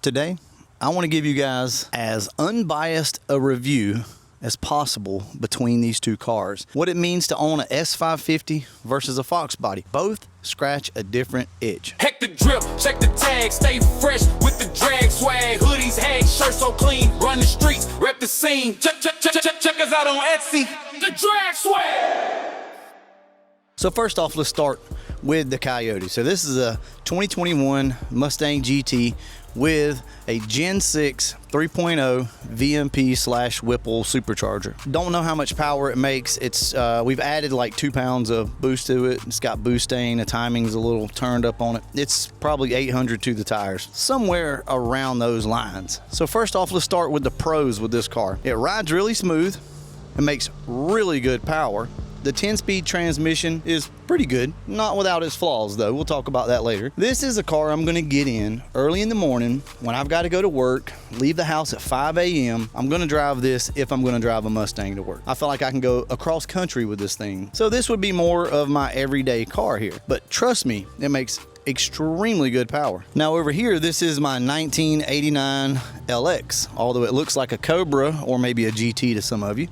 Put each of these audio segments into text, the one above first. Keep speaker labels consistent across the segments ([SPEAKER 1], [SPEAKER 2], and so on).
[SPEAKER 1] Today, I want to give you guys as unbiased a review as possible between these two cars. What it means to own a S550 versus a Fox body. Both scratch a different itch.
[SPEAKER 2] Heck the drip, check the tag, stay fresh with the drag swag. Hoodies, hang, shirt so clean, run the streets, rep the scene. Check us out on Etsy, the drag swag.
[SPEAKER 1] So first off, let's start with the Coyote. So this is a 2021 Mustang GT with a Gen 6 3.0 VMP / Whipple supercharger. Don't know how much power it makes. It's we've added like 2 pounds of boost to it. It's got boosting, the timing's a little turned up on it. It's probably 800 to the tires, somewhere around those lines. So first off, let's start with the pros with this car. It rides really smooth. It makes really good power. The 10-speed transmission is pretty good, not without its flaws though. We'll talk about that later. This is a car I'm gonna get in early in the morning when I've got to go to work, leave the house at 5 a.m. I'm gonna drive this if I'm gonna drive a Mustang to work. I feel like I can go across country with this thing. So this would be more of my everyday car here. But trust me, it makes extremely good power. Now over here, this is my 1989 LX. Although it looks like a Cobra or maybe a GT to some of you.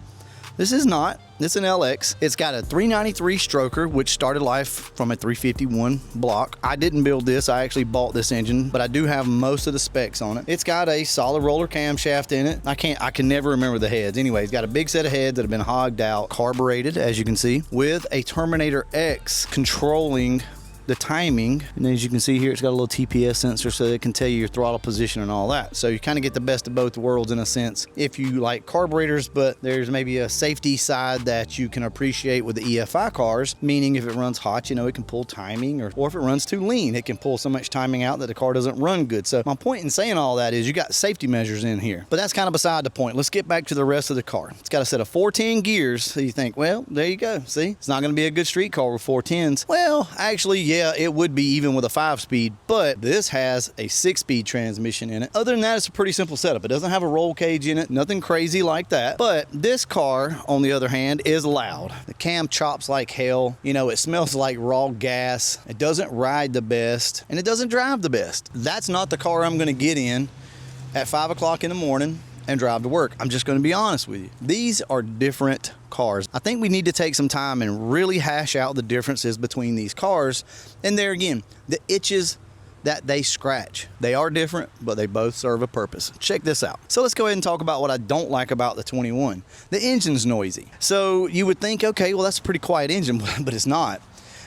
[SPEAKER 1] This is not. It's an LX. It's got a 393 stroker, which started life from a 351 block. I didn't build this. I actually bought this engine, but I do have most of the specs on it. It's got a solid roller camshaft in it. I can never remember the heads. Anyway, it's got a big set of heads that have been hogged out, carbureted, as you can see, with a Terminator X controlling the timing. And as you can see here, it's got a little TPS sensor so it can tell you your throttle position and all that. So you kind of get the best of both worlds in a sense if you like carburetors, but there's maybe a safety side that you can appreciate with the EFI cars, meaning if it runs hot, you know, it can pull timing, or if it runs too lean, it can pull so much timing out that the car doesn't run good. So my point in saying all that is you got safety measures in here, but that's kind of beside the point. Let's get back to the rest of the car. It's got a set of 410 gears. So you think, well, there you go. See, it's not going to be a good street car with 410s. Well, actually, yeah, it would be even with a 5-speed, but this has a 6-speed transmission in it. Other than that, it's a pretty simple setup. It doesn't have a roll cage in it, nothing crazy like that. But this car, on the other hand, is loud. The cam chops like hell. You know, it smells like raw gas. It doesn't ride the best, and it doesn't drive the best. That's not the car I'm gonna get in at 5 o'clock in the morning and drive to work. I'm just gonna be honest with you. These are different cars. I think we need to take some time and really hash out the differences between these cars. And there again, the itches that they scratch. They are different, but they both serve a purpose. Check this out. So let's go ahead and talk about what I don't like about the 21. The engine's noisy. So you would think, okay, well, that's a pretty quiet engine, but it's not.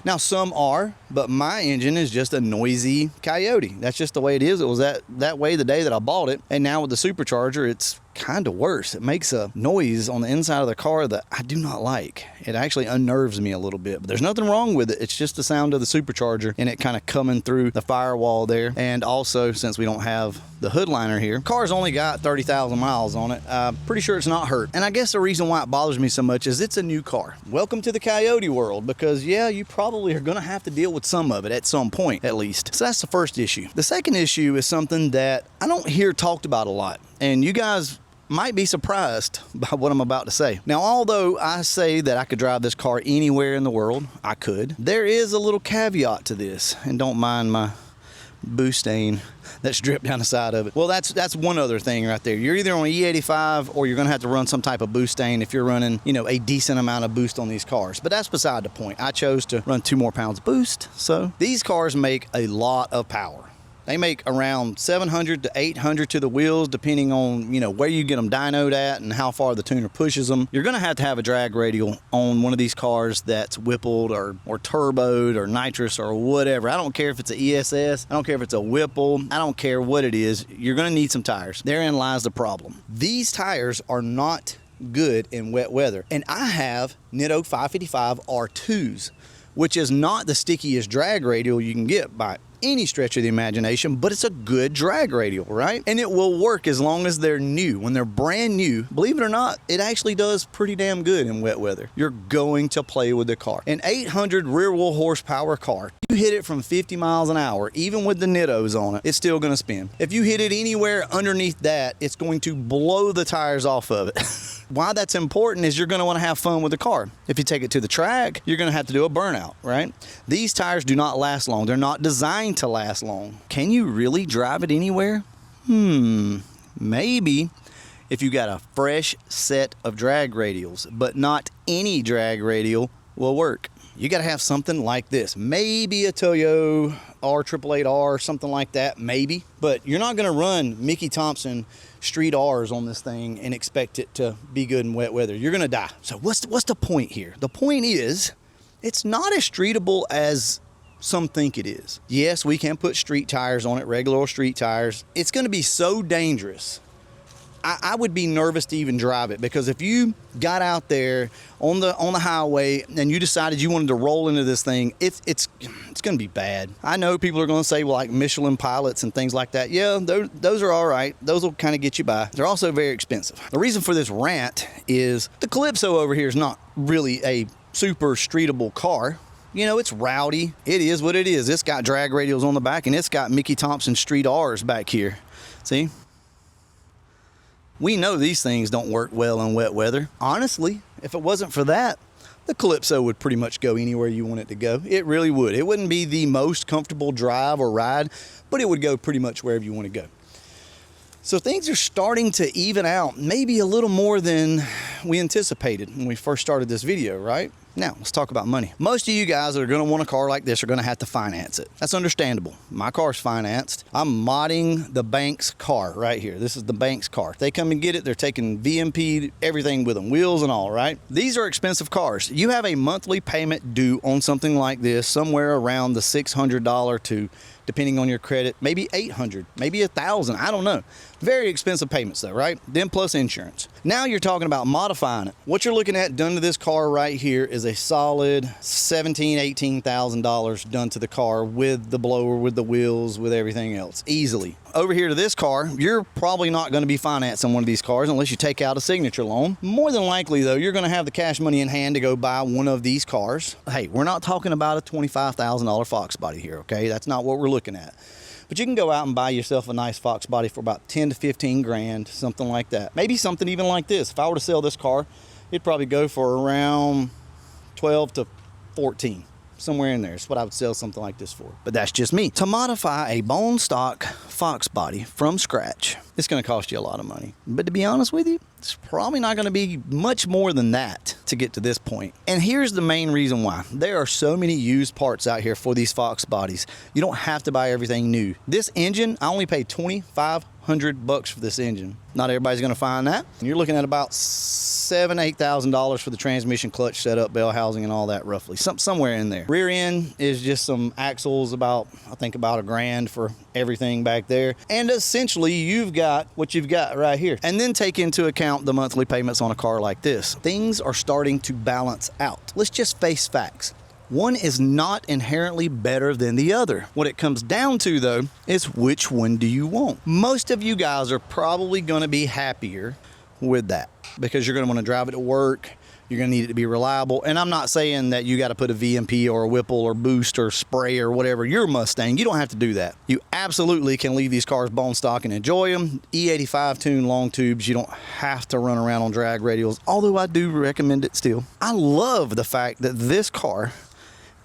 [SPEAKER 1] Now some are, but my engine is just a noisy Coyote. That's just the way it is. It was that way the day that I bought it. And now with the supercharger, it's kind of worse. It makes a noise on the inside of the car that I do not like. It actually unnerves me a little bit, but there's nothing wrong with it. It's just the sound of the supercharger and it kind of coming through the firewall there. And also, since we don't have the hood liner here, car's only got 30,000 miles on it. Pretty sure it's not hurt. And I guess the reason why it bothers me so much is it's a new car. Welcome to the Coyote world, because yeah, you probably are gonna have to deal with some of it at some point, at least. So that's the first issue. The second issue is something that I don't hear talked about a lot, and you guys might be surprised by what I'm about to say. Now, although I say that I could drive this car anywhere in the world, I could. There is a little caveat to this, and don't mind my boosting that's dripped down the side of it. Well, that's one other thing right there. You're either on an E85 or you're gonna have to run some type of boosting if you're running, you know, a decent amount of boost on these cars. But that's beside the point. I chose to run 2 more pounds of boost. So these cars make a lot of power. They make around 700 to 800 to the wheels, depending on, you know, where you get them dynoed at and how far the tuner pushes them. You're gonna have to have a drag radial on one of these cars that's whippled or turboed or nitrous or whatever. I don't care if it's an ESS, I don't care if it's a Whipple, I don't care what it is. You're gonna need some tires. Therein lies the problem. These tires are not good in wet weather. And I have Nitto 555 R2s, which is not the stickiest drag radial you can get by any stretch of the imagination, but it's a good drag radial, right? And it will work as long as they're new. When they're brand new, believe it or not, it actually does pretty damn good in wet weather. You're going to play with the car. An 800 rear wheel horsepower car, you hit it from 50 miles an hour, even with the Nittos on it, it's still gonna spin. If you hit it anywhere underneath that, it's going to blow the tires off of it. Why that's important is you're gonna wanna have fun with the car. If you take it to the track, you're gonna have to do a burnout, right? These tires do not last long. They're not designed to last long. Can you really drive it anywhere? Maybe if you got a fresh set of drag radials, but not any drag radial will work. You got to have something like this. Maybe a Toyo R888R or something like that, maybe. But you're not going to run Mickey Thompson Street R's on this thing and expect it to be good in wet weather. You're going to die. So what's the point here? The point is, it's not as streetable as some think it is. Yes, we can put street tires on it, regular old street tires. It's going to be so dangerous. I would be nervous to even drive it, because if you got out there on the highway and you decided you wanted to roll into this thing, it's going to be bad. I know people are going to say, well, like Michelin pilots and things like that. Yeah, those are all right. Those will kind of get you by. They're also very expensive. The reason for this rant is the Calypso over here is not really a super streetable car. You know, it's rowdy. It is what it is. It's got drag radials on the back, and it's got Mickey Thompson Street R's back here. See? We know these things don't work well in wet weather. Honestly, if it wasn't for that, the Calypso would pretty much go anywhere you want it to go. It really would. It wouldn't be the most comfortable drive or ride, but it would go pretty much wherever you want to go. So things are starting to even out, maybe a little more than we anticipated when we first started this video, right? Now, let's talk about money. Most of you guys that are going to want a car like this are going to have to finance it. That's understandable. My car's financed. I'm modding the bank's car right here. This is the bank's car. If they come and get it, they're taking VMP, everything with them, wheels and all, right? These are expensive cars. You have a monthly payment due on something like this, somewhere around the $600 to, depending on your credit, maybe $800, maybe $1,000, I don't know. Very expensive payments though, right? Then plus insurance. Now you're talking about modifying it. What you're looking at done to this car right here is a solid $17,000, $18,000 done to the car with the blower, with the wheels, with everything else, easily. Over here to this car, you're probably not going to be financing one of these cars unless you take out a signature loan. More than likely though, you're going to have the cash money in hand to go buy one of these cars. Hey, we're not talking about a $25,000 Fox body here, okay? That's not what we're looking at. But you can go out and buy yourself a nice Fox body for about 10 to 15 grand, something like that. Maybe something even like this. If I were to sell this car, it'd probably go for around 12 to 14. Somewhere in there. It's what I would sell something like this for. But that's just me. To modify a bone stock Fox body from scratch, it's going to cost you a lot of money. But to be honest with you, it's probably not going to be much more than that to get to this point. And here's the main reason why. There are so many used parts out here for these Fox bodies. You don't have to buy everything new. This engine, I only paid $2,500 for this engine. Not everybody's going to find that. You're looking at about $7,000, $8,000 for the transmission, clutch setup, bell housing, and all that roughly. Somewhere in there. Rear end is just some axles, I think about $1,000 for everything back there. And essentially, you've got what you've got right here. And then take into account the monthly payments on a car like this. Things are starting to balance out. Let's just face facts. One is not inherently better than the other. What it comes down to, though, is which one do you want? Most of you guys are probably going to be happier with that because you're going to want to drive it to work. You're going to need it to be reliable. And I'm not saying that you got to put a VMP or a Whipple or Boost or Spray or whatever. Your Mustang, you don't have to do that. You absolutely can leave these cars bone stock and enjoy them. E85 tune long tubes. You don't have to run around on drag radials, although I do recommend it still. I love the fact that this car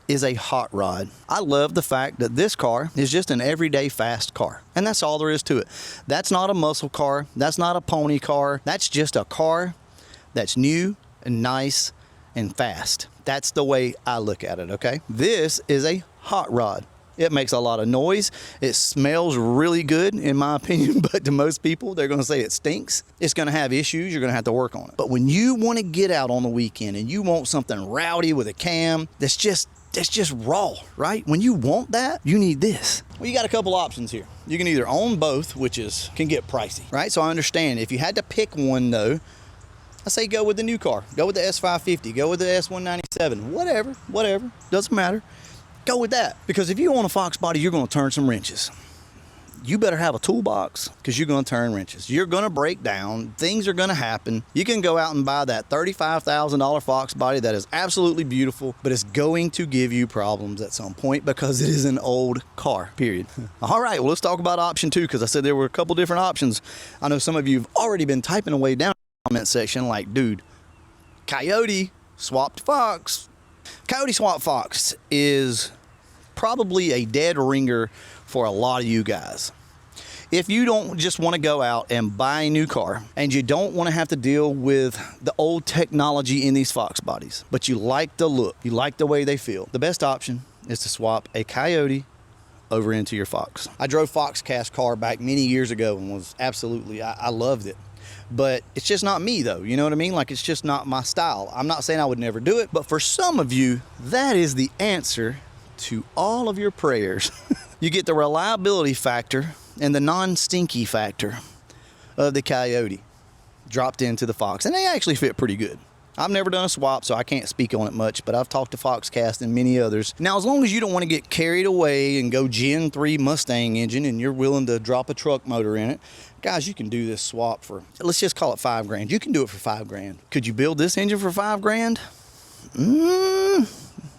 [SPEAKER 1] is a hot rod. I love the fact that this car is just an everyday fast car. And that's all there is to it. That's not a muscle car. That's not a pony car. That's just a car that's new and nice and fast. That's the way I look at it, okay? This is a hot rod. It makes a lot of noise. It smells really good, in my opinion, but to most people, they're gonna say it stinks. It's gonna have issues. You're gonna have to work on it. But when you wanna get out on the weekend and you want something rowdy with a cam that's just raw, right? When you want that, you need this. Well, you got a couple options here. You can either own both, which can get pricey, right? So I understand. If you had to pick one though, I say go with the new car. Go with the S550, go with the S197, whatever, doesn't matter. Go with that. Because if you own a Fox body, you're gonna turn some wrenches. You better have a toolbox because you're gonna turn wrenches. You're gonna break down, things are gonna happen. You can go out and buy that $35,000 Fox body that is absolutely beautiful, but it's going to give you problems at some point because it is an old car, period. All right, well, let's talk about option 2 because I said there were a couple different options. I know some of you have already been typing away down in the comment section like, dude, Coyote swapped Fox. Coyote swap Fox is probably a dead ringer for a lot of you guys. If you don't just want to go out and buy a new car and you don't want to have to deal with the old technology in these Fox bodies, but you like the look, you like the way they feel, the best option is to swap a Coyote over into your Fox. I drove Foxcast car back many years ago and was absolutely, I loved it. But it's just not me though, you know what I mean? Like, it's just not my style. I'm not saying I would never do it, but for some of you, that is the answer to all of your prayers. You get the reliability factor and the non-stinky factor of the Coyote dropped into the Fox, and they actually fit pretty good. I've never done a swap, so I can't speak on it much, but I've talked to Foxcast and many others. Now, as long as you don't want to get carried away and go Gen 3 Mustang engine and you're willing to drop a truck motor in it, guys, you can do this swap for, let's just call it $5 grand. You can do it for $5 grand. Could you build this engine for $5 grand?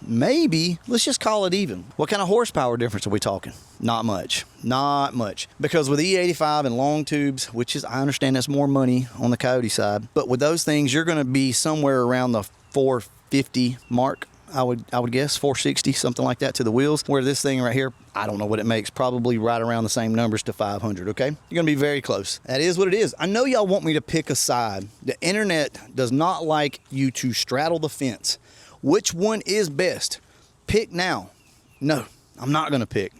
[SPEAKER 1] Maybe. Let's just call it even. What kind of horsepower difference are we talking? Not much. Not much. Because with E85 and long tubes, which is, I understand that's more money on the Coyote side, but with those things, you're going to be somewhere around the 450 mark. I would guess 460, something like that to the wheels. Where this thing right here, I don't know what it makes, probably right around the same numbers to 500, okay? You're gonna be very close. That is what it is. I know y'all want me to pick a side. The internet does not like you to straddle the fence. Which one is best? Pick now. No, I'm not gonna pick.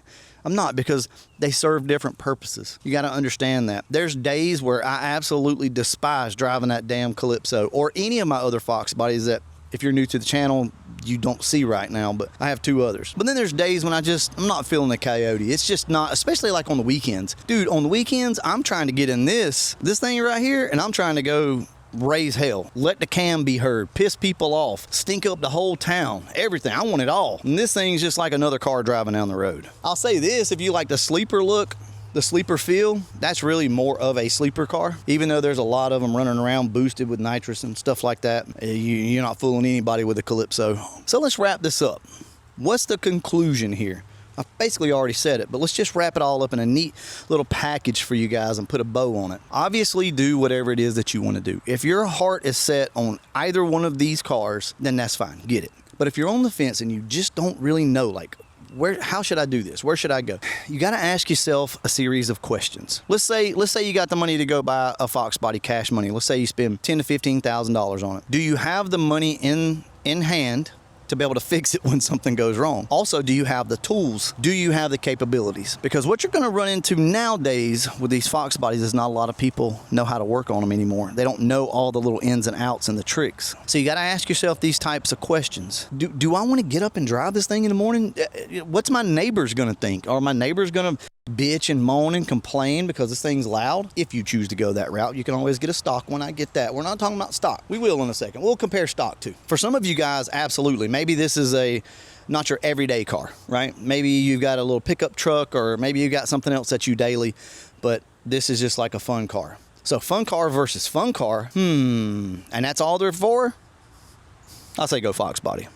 [SPEAKER 1] I'm not, because they serve different purposes. You gotta understand that. There's days where I absolutely despise driving that damn Calypso or any of my other Fox bodies that, if you're new to the channel, you don't see right now, but I have two others. But then there's days when I'm not feeling the Coyote. It's just not, especially like on the weekends. Dude, on the weekends, I'm trying to get in this thing right here, and I'm trying to go raise hell, let the cam be heard, piss people off, stink up the whole town, everything. I want it all. And this thing's just like another car driving down the road. I'll say this, if you like the sleeper look, the sleeper feel, that's really more of a sleeper car. Even though there's a lot of them running around boosted with nitrous and stuff like that, you're not fooling anybody with a Calypso. So let's wrap this up. What's the conclusion here? I've basically already said it, but let's just wrap it all up in a neat little package for you guys and put a bow on it. Obviously, do whatever it is that you want to do. If your heart is set on either one of these cars, then that's fine, get it. But if you're on the fence and you just don't really know, like, how should I do this? Where should I go? You got to ask yourself a series of questions. Let's say you got the money to go buy a Fox body, cash money. Let's say you spend $10,000 to $15,000 on it. Do you have the money in hand to be able to fix it when something goes wrong? Also, do you have the tools? Do you have the capabilities? Because what you're going to run into nowadays with these Fox bodies is not a lot of people know how to work on them anymore. They don't know all the little ins and outs and the tricks. So you got to ask yourself these types of questions. Do I want to get up and drive this thing in the morning? What's my neighbors going to think? Are my neighbors going to bitch and moan and complain because this thing's loud? If you choose to go that route, you can always get a stock one. I get that. We're not talking about stock. We will in a second. We'll compare stock too. For some of you guys, absolutely. Maybe this is not your everyday car, right? Maybe you've got a little pickup truck, or maybe you got something else that you daily, but this is just like a fun car. So fun car versus fun car, and that's all they're for, I'll say go Fox body.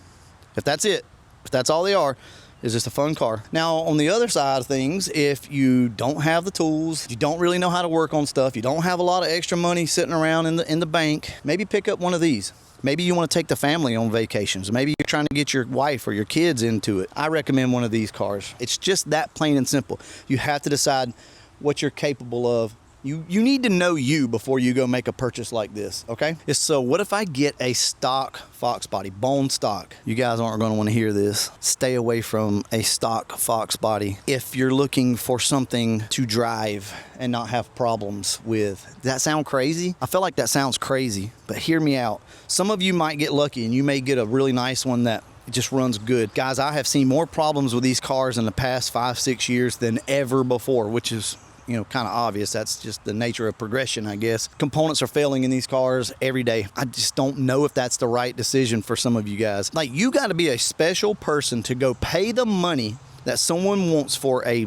[SPEAKER 1] If that's it, if that's all they are, is just a fun car. Now, on the other side of things, if you don't have the tools, you don't really know how to work on stuff, you don't have a lot of extra money sitting around in the bank, maybe pick up one of these. Maybe you want to take the family on vacations. Maybe you're trying to get your wife or your kids into it. I recommend one of these cars. It's just that plain and simple. You have to decide what you're capable of. You need to know you before you go make a purchase like this, okay? So what if I get a stock Fox body, bone stock? You guys aren't going to want to hear this. Stay away from a stock Fox body if you're looking for something to drive and not have problems with. Does that sound crazy? I feel like that sounds crazy, but hear me out. Some of you might get lucky and you may get a really nice one that it just runs good. Guys, I have seen more problems with these cars in the past 5-6 years than ever before, which is, you know, kind of obvious. That's just the nature of progression, I guess. Components are failing in these cars every day. I just don't know if that's the right decision for some of you guys. Like, you got to be a special person to go pay the money that someone wants for a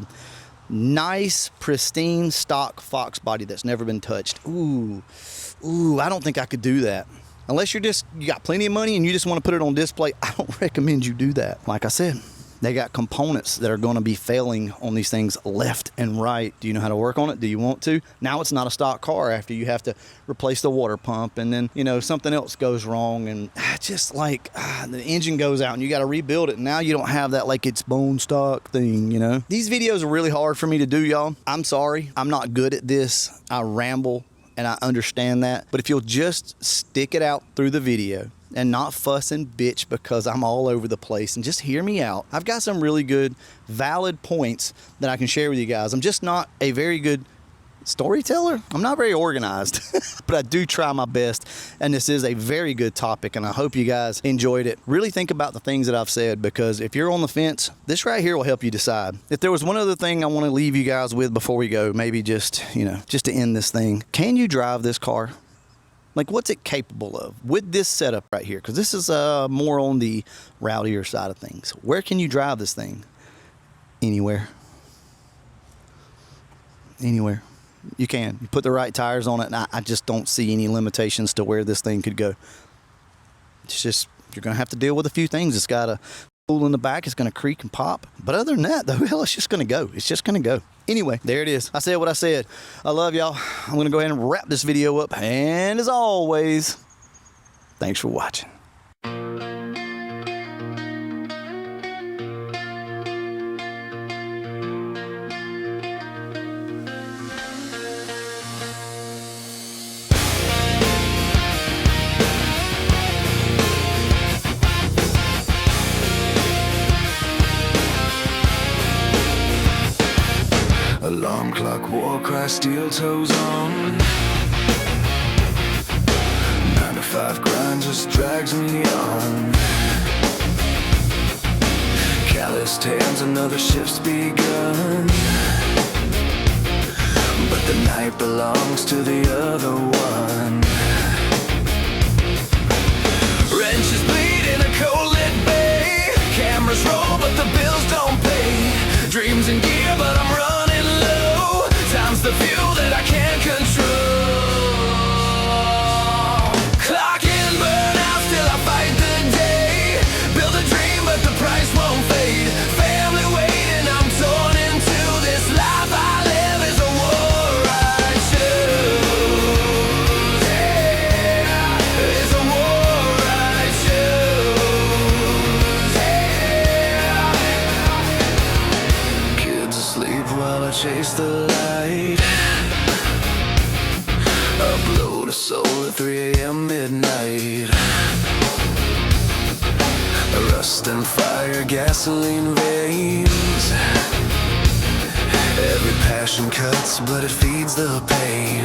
[SPEAKER 1] nice, pristine, stock Fox body that's never been touched. Ooh, I don't think I could do that. Unless you got plenty of money and you just want to put it on display, I don't recommend you do that. Like I said, They got components that are going to be failing on these things left and right. Do you know how to work on it? Do you want to? Now it's not a stock car after you have to replace the water pump, and then, you know, something else goes wrong, and just like the engine goes out and you got to rebuild it. And now you don't have that like it's bone stock thing, you know. These videos are really hard for me to do, y'all. I'm sorry. I'm not good at this. I ramble, and I understand that. But if you'll just stick it out through the video and not fuss and bitch because I'm all over the place, and just hear me out. I've got some really good, valid points that I can share with you guys. I'm just not a very good storyteller. I'm not very organized, but I do try my best, and this is a very good topic, and I hope you guys enjoyed it. Really think about the things that I've said, because if you're on the fence, this right here will help you decide. If there was one other thing I want to leave you guys with before we go, maybe just, you know, just to end this thing. Can you drive this car? Like, what's it capable of with this setup right here? Because this is more on the rowdier side of things. Where can you drive this thing? Anywhere. Anywhere. You can. You put the right tires on it, and I just don't see any limitations to where this thing could go. It's just, you're going to have to deal with a few things. It's got a spool in the back. It's going to creak and pop. But other than that, though, hell, it's just going to go. It's just going to go. Anyway, there it is. I said what I said. I love y'all. I'm going to go ahead and wrap this video up. And as always, thanks for watching.
[SPEAKER 3] Alarm clock, war cry, steel toes on. 9 to 5 grind just drags me on. Calloused hands, another shift's begun. But the night belongs to the other one. Wrenches bleed in a cold lit bay. Cameras roll but the bills don't pay. Dreams in gear but I'm running. Time's the fuel that I can't control. Clock and burn out, still I fight the day. Build a dream but the price won't fade. Family waiting, I'm torn into this life I live is a war I choose. Yeah, it's a war I choose. Yeah. Kids asleep while I chase the light. Upload a soul at 3 a.m. midnight. Rust and fire, gasoline veins. Every passion cuts, but it feeds the pain.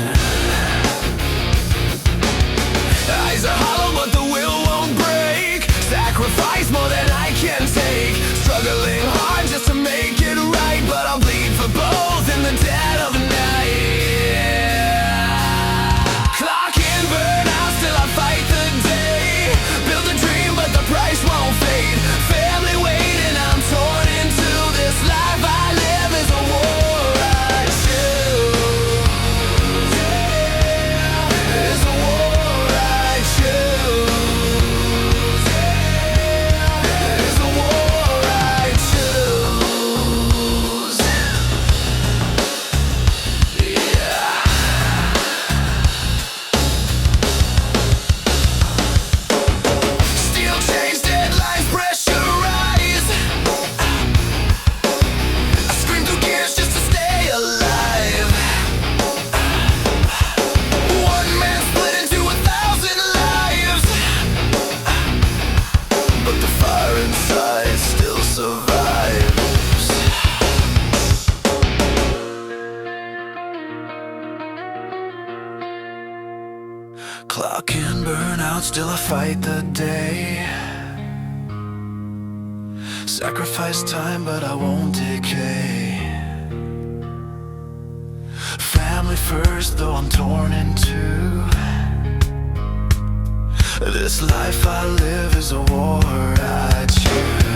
[SPEAKER 3] Eyes are hollow, but the will won't break. Sacrifice more than I can take. Struggling hard just to make it right, but I'll bleed for both in the dead of night. Clock and burn out, still I fight the day. Build a dream, but the price won't fade. Family waiting, I'm torn into this life I live is a war I choose. Yeah, it's a war I choose. Yeah, it's a war I choose. Yeah. Steel chains, deadlines, pressurize. I scream through gears just to stay alive. One man split into 1,000 lives, but the fire inside still survives. Clock and burn out, still I fight the day. Sacrifice time, but I won't decay. Family first, though I'm torn in two. This life I live is a war I choose.